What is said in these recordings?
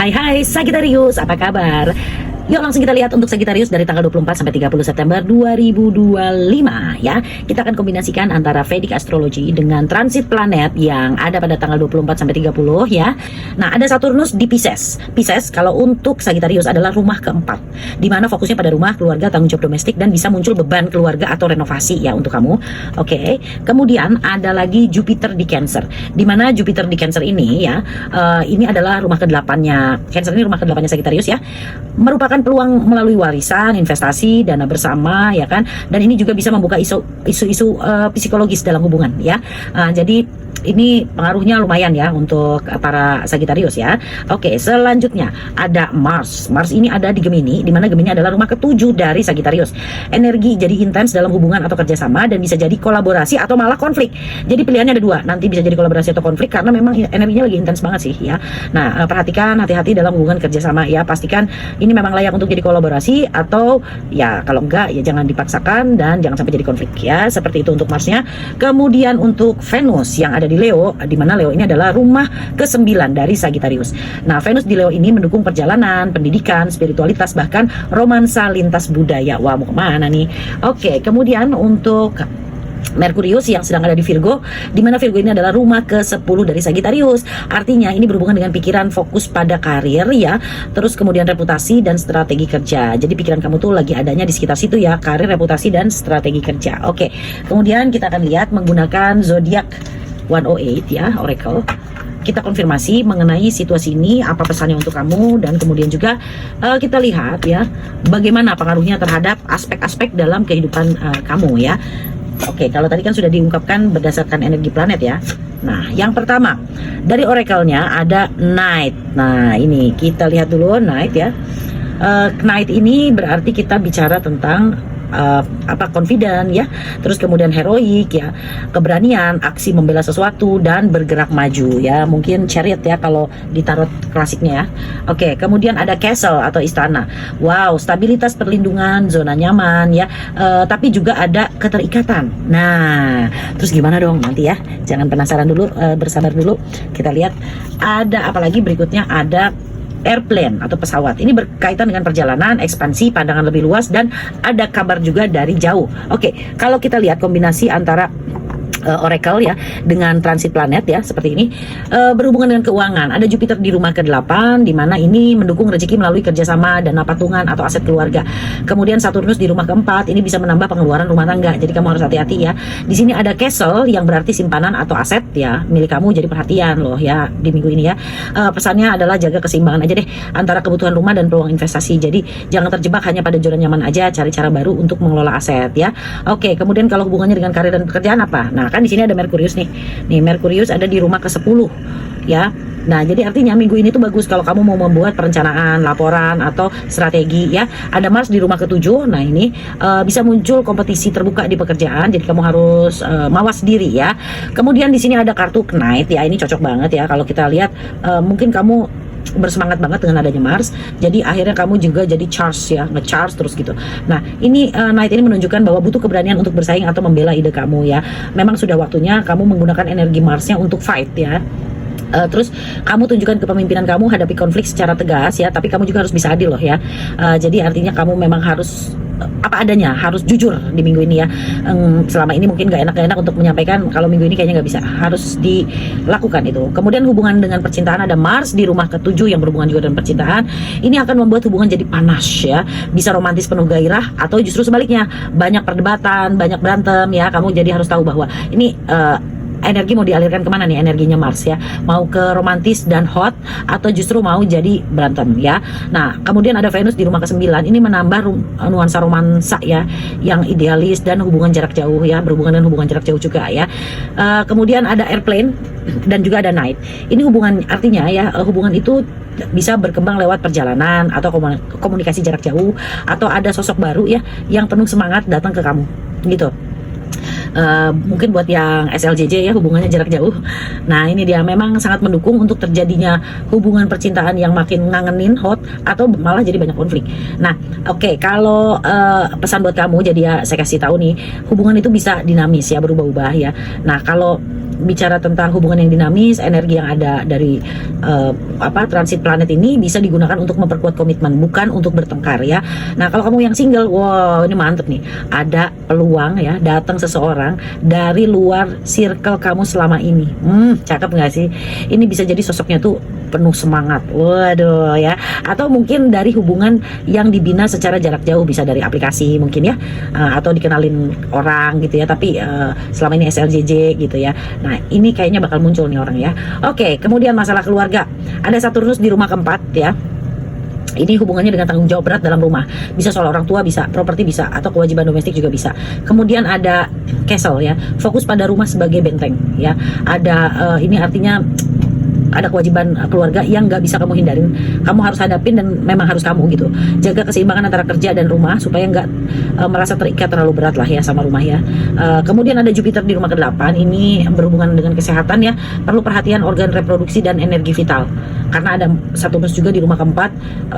Hai Sagittarius, apa kabar? Yuk langsung kita lihat untuk Sagittarius dari tanggal 24 sampai 30 September 2025 ya. Kita akan kombinasikan antara Vedic Astrology dengan transit planet yang ada pada tanggal 24 sampai 30 ya. Nah, ada Saturnus di Pisces. Pisces kalau untuk Sagittarius adalah rumah keempat, di mana fokusnya pada rumah, keluarga, tanggung jawab domestik, dan bisa muncul beban keluarga atau renovasi ya untuk kamu. Oke. Kemudian ada lagi Jupiter di Cancer, di mana Jupiter di Cancer ini ya, ini adalah rumah ke-8-nya. Cancer ini rumah ke-8-nya Sagittarius ya. Merupakan peluang melalui warisan, investasi, dana bersama ya kan, dan ini juga bisa membuka isu-isu psikologis dalam hubungan ya. Jadi ini pengaruhnya lumayan ya untuk para Sagittarius ya. Oke, selanjutnya ada Mars. Mars ini ada di Gemini, di mana Gemini adalah rumah ke-7 dari Sagittarius. Energi jadi intens dalam hubungan atau kerjasama, dan bisa jadi kolaborasi atau malah konflik. Jadi pilihannya ada dua, nanti bisa jadi kolaborasi atau konflik karena memang energinya lagi intens banget sih ya. Nah, perhatikan hati-hati dalam hubungan kerjasama ya. Pastikan ini memang layak untuk jadi kolaborasi, atau ya kalau enggak ya jangan dipaksakan dan jangan sampai jadi konflik ya. Seperti itu untuk Marsnya. Kemudian untuk Venus yang ada di Leo, di mana Leo ini adalah rumah ke-9 dari Sagittarius. Nah, Venus di Leo ini mendukung perjalanan, pendidikan, spiritualitas, bahkan romansa lintas budaya. Wah, mau kemana nih? Oke, kemudian untuk Merkurius yang sedang ada di Virgo, di mana Virgo ini adalah rumah ke-10 dari Sagittarius. Artinya ini berhubungan dengan pikiran, fokus pada karir ya, terus kemudian reputasi dan strategi kerja. Jadi pikiran kamu tuh lagi adanya di sekitar situ ya, karir, reputasi, dan strategi kerja. Oke, kemudian kita akan lihat menggunakan zodiak 108 ya, Oracle. Kita konfirmasi mengenai situasi ini, apa pesannya untuk kamu, dan kemudian juga kita lihat ya bagaimana pengaruhnya terhadap aspek-aspek dalam kehidupan kamu ya. Oke, kalau tadi kan sudah diungkapkan berdasarkan energi planet ya. Nah, yang pertama dari oracle-nya ada Knight. Nah, ini kita lihat dulu Knight ya. Knight ini berarti kita bicara tentang confident ya, terus kemudian heroik ya, keberanian, aksi membela sesuatu, dan bergerak maju ya. Mungkin chariot ya kalau di tarot klasiknya ya. Oke, kemudian ada castle atau istana. Wow, stabilitas, perlindungan, zona nyaman ya, tapi juga ada keterikatan. Nah, terus gimana dong nanti ya, jangan penasaran dulu, bersabar dulu. Kita lihat ada apa lagi berikutnya. Ada airplane atau pesawat. Ini berkaitan dengan perjalanan, ekspansi, pandangan lebih luas, dan ada kabar juga dari jauh. Oke, kalau kita lihat kombinasi antara Oracle ya dengan transit planet ya seperti ini, berhubungan dengan keuangan. Ada Jupiter di rumah ke-8, di mana ini mendukung rezeki melalui kerjasama, dana patungan, atau aset keluarga. Kemudian Saturnus di rumah ke-4, ini bisa menambah pengeluaran rumah tangga. Jadi kamu harus hati-hati ya. Di sini ada castle yang berarti simpanan atau aset ya milik kamu, jadi perhatian loh ya di minggu ini ya. Pesannya adalah jaga keseimbangan aja deh antara kebutuhan rumah dan peluang investasi. Jadi jangan terjebak hanya pada zona nyaman aja, cari cara baru untuk mengelola aset ya. Oke, kemudian kalau hubungannya dengan karir dan pekerjaan apa? Nah, kan di sini ada Merkurius nih. Nih, Merkurius ada di rumah ke-10 ya. Nah, jadi artinya minggu ini tuh bagus kalau kamu mau membuat perencanaan, laporan, atau strategi ya. Ada Mars di rumah ke-7. Nah, ini bisa muncul kompetisi terbuka di pekerjaan. Jadi kamu harus mawas diri ya. Kemudian di sini ada kartu Knight ya. Ini cocok banget ya kalau kita lihat, mungkin kamu bersemangat banget dengan adanya Mars, jadi akhirnya kamu juga jadi charge ya, nge-charge terus gitu. Nah, ini Knight ini menunjukkan bahwa butuh keberanian untuk bersaing atau membela ide kamu ya. Memang sudah waktunya kamu menggunakan energi Marsnya untuk fight ya. Terus kamu tunjukkan kepemimpinan kamu, hadapi konflik secara tegas ya, tapi kamu juga harus bisa adil loh ya. Jadi artinya kamu memang harus apa adanya, harus jujur di minggu ini ya. Selama ini mungkin gak enak untuk menyampaikan, kalau minggu ini kayaknya gak bisa, harus dilakukan itu. Kemudian hubungan dengan percintaan, ada Mars di rumah ke-7 yang berhubungan juga dengan percintaan. Ini akan membuat hubungan jadi panas ya, bisa romantis penuh gairah, atau justru sebaliknya banyak perdebatan, banyak berantem ya. Kamu jadi harus tahu bahwa ini energi mau dialirkan kemana nih energinya Mars ya, mau ke romantis dan hot, atau justru mau jadi berantem ya. Nah, kemudian ada Venus di rumah ke-9, ini menambah nuansa romansa ya, yang idealis dan hubungan jarak jauh ya, berhubungan dengan hubungan jarak jauh juga ya. Kemudian ada airplane dan juga ada night. Ini hubungan, artinya ya hubungan itu bisa berkembang lewat perjalanan atau komunikasi jarak jauh, atau ada sosok baru ya yang penuh semangat datang ke kamu gitu. Mungkin buat yang SLJJ ya, hubungannya jarak jauh. Nah, ini dia memang sangat mendukung untuk terjadinya hubungan percintaan yang makin ngangenin, hot, atau malah jadi banyak konflik. Nah, oke, kalau pesan buat kamu, jadi ya saya kasih tahu nih, hubungan itu bisa dinamis ya, berubah-ubah ya. Nah, kalau bicara tentang hubungan yang dinamis, energi yang ada dari transit planet ini bisa digunakan untuk memperkuat komitmen, bukan untuk bertengkar ya. Nah, kalau kamu yang single, wow, ini mantep nih. Ada peluang ya, datang seseorang dari luar circle kamu selama ini. Cakep nggak sih? Ini bisa jadi sosoknya tuh penuh semangat, waduh ya. Atau mungkin dari hubungan yang dibina secara jarak jauh, bisa dari aplikasi mungkin ya, atau dikenalin orang gitu ya, tapi selama ini SLJJ gitu ya. Nah, ini kayaknya bakal muncul nih orang ya. Oke, kemudian masalah keluarga, ada Saturnus di rumah keempat ya. Ini hubungannya dengan tanggung jawab berat dalam rumah, bisa soal orang tua, bisa properti, bisa atau kewajiban domestik juga bisa. Kemudian ada castle ya, fokus pada rumah sebagai benteng ya. Ada ini artinya ada kewajiban keluarga yang nggak bisa kamu hindarin, kamu harus hadapin dan memang harus kamu gitu. Jaga keseimbangan antara kerja dan rumah supaya nggak merasa terikat terlalu berat lah ya sama rumah ya. Kemudian ada Jupiter di rumah ke-8, ini berhubungan dengan kesehatan ya, perlu perhatian organ reproduksi dan energi vital. Karena ada Saturnus juga di rumah keempat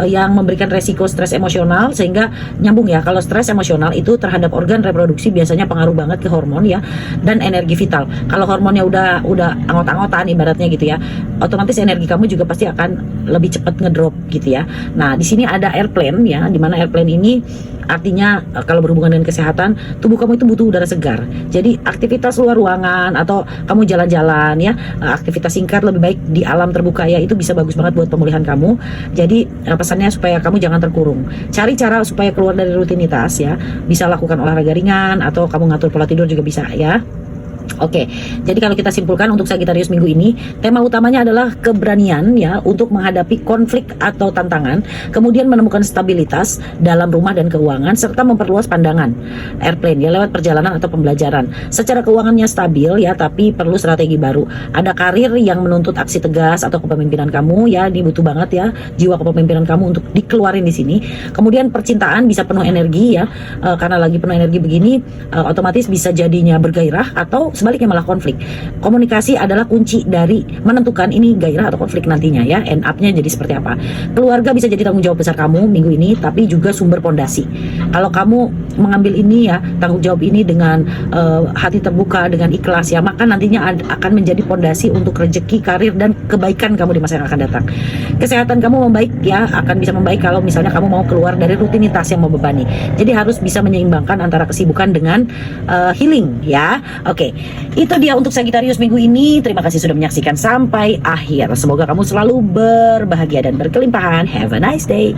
yang memberikan resiko stres emosional, sehingga nyambung ya, kalau stres emosional itu terhadap organ reproduksi biasanya pengaruh banget ke hormon ya dan energi vital. Kalau hormonnya udah angot-angotan ibaratnya gitu ya, otomatis energi kamu juga pasti akan lebih cepat ngedrop gitu ya. Nah, di sini ada airplane ya, dimana airplane ini artinya kalau berhubungan dengan kesehatan, tubuh kamu itu butuh udara segar. Jadi aktivitas luar ruangan atau kamu jalan-jalan ya, aktivitas singkat lebih baik di alam terbuka ya, itu bisa bagus banget buat pemulihan kamu. Jadi pesannya supaya kamu jangan terkurung. Cari cara supaya keluar dari rutinitas ya. Bisa lakukan olahraga ringan atau kamu ngatur pola tidur juga bisa ya. Oke, jadi kalau kita simpulkan untuk Sagittarius minggu ini, tema utamanya adalah keberanian ya untuk menghadapi konflik atau tantangan, kemudian menemukan stabilitas dalam rumah dan keuangan, serta memperluas pandangan airplane ya lewat perjalanan atau pembelajaran. Secara keuangannya stabil ya, tapi perlu strategi baru. Ada karir yang menuntut aksi tegas atau kepemimpinan kamu ya, dibutuh banget ya jiwa kepemimpinan kamu untuk dikeluarin di sini. Kemudian percintaan bisa penuh energi ya, karena lagi penuh energi begini, otomatis bisa jadinya bergairah atau sebaliknya malah konflik. Komunikasi adalah kunci dari menentukan ini gairah atau konflik nantinya ya, end up-nya jadi seperti apa. Keluarga bisa jadi tanggung jawab besar kamu minggu ini, tapi juga sumber pondasi. Kalau kamu mengambil ini ya, tanggung jawab ini dengan hati terbuka, dengan ikhlas ya, maka nantinya akan menjadi pondasi untuk rezeki, karir, dan kebaikan kamu di masa yang akan datang. Kesehatan kamu membaik ya, akan bisa membaik kalau misalnya kamu mau keluar dari rutinitas yang membebani. Jadi harus bisa menyeimbangkan antara kesibukan dengan healing ya. Oke, itu dia untuk Sagittarius minggu ini. Terima kasih sudah menyaksikan sampai akhir. Semoga kamu selalu berbahagia dan berkelimpahan. Have a nice day.